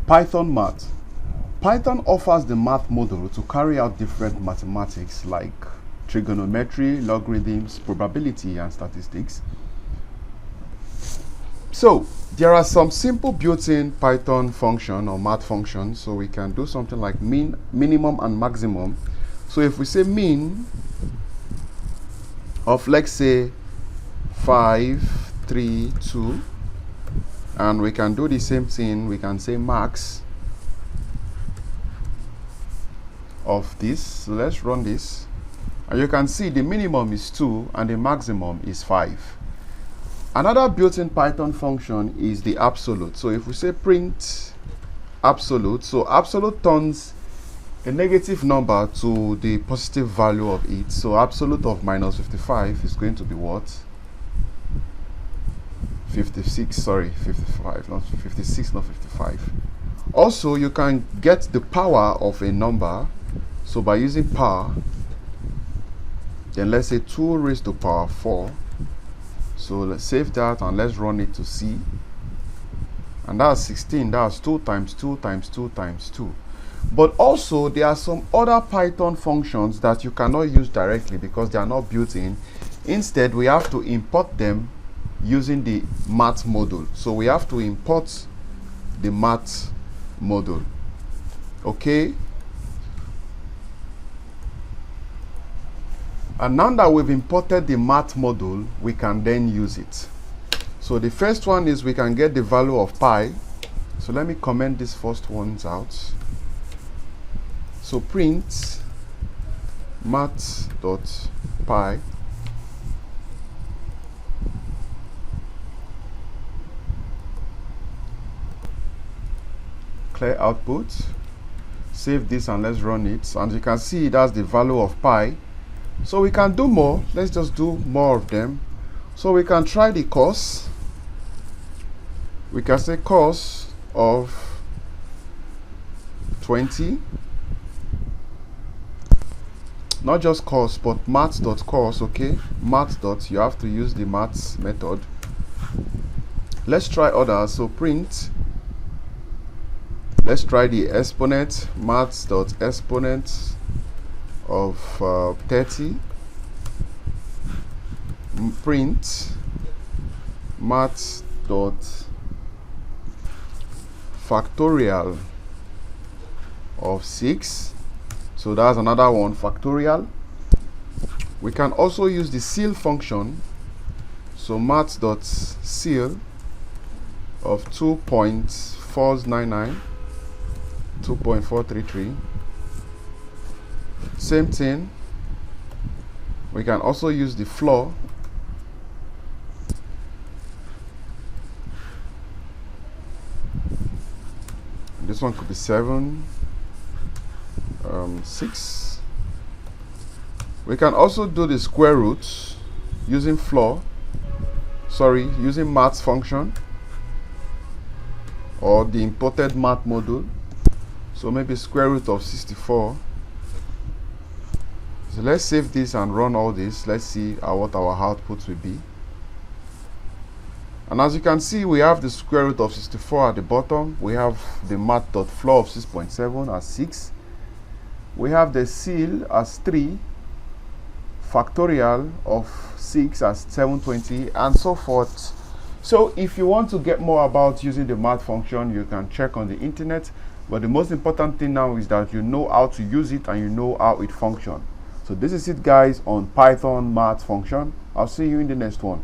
Python Math. Python offers the math model to carry out different mathematics like trigonometry, logarithms, probability, and statistics. So there are some simple built-in Python function or math functions. So we can do something like mean, minimum, and maximum. So if we say mean of, let's say, 5, 3, 2, and we can do the same thing, we can say max of this. So let's run this, and you can see the minimum is 2 and the maximum is 5. Another built-in Python function is the absolute. So if we say print absolute, so absolute turns a negative number to the positive value of it. So absolute of minus 55 is going to be what? 56, sorry, 55, not 56, not 55. Also, you can get the power of a number. So by using power, then let's say 2 raised to power 4. So let's save that and let's run it to see. And that's 16. That's 2 times 2 times 2 times 2. But also, there are some other Python functions that you cannot use directly because they are not built in. Instead, we have to import them using the math module. So we have to import the math module. Okay. And now that we've imported the math module, we can then use it. So the first one is we can get the value of pi. So let me comment these first ones out. So print math.py. Clear output. Save this and let's run it. And you can see that's the value of pi. So we can do more. Let's just do more of them. So we can try the cos. We can say cos of 20. Not just cos, but math.cos, okay? Math. You have to use the maths method. Let's try others. So print. Let's try the exponent, maths.exponent of 30. Print maths.factorial of 6. So that's another one, factorial. We can also use the ceil function. So maths.ceil of 2.499. 2.433. Same thing. We can also use the floor. This one could be 7, 6. We can also do the square root using floor. Sorry, using maths function or the imported math module. So maybe square root of 64. So let's save this and run all this. Let's see what our output will be. And as you can see, we have the square root of 64 at the bottom. We have the math.floor of 6.7 as 6. We have the ceil as 3. Factorial of 6 as 720, and so forth. So if you want to get more about using the math function, you can check on the internet. But the most important thing now is that you know how to use it and you know how it functions. So this is it, guys, on Python math function. I'll see you in the next one.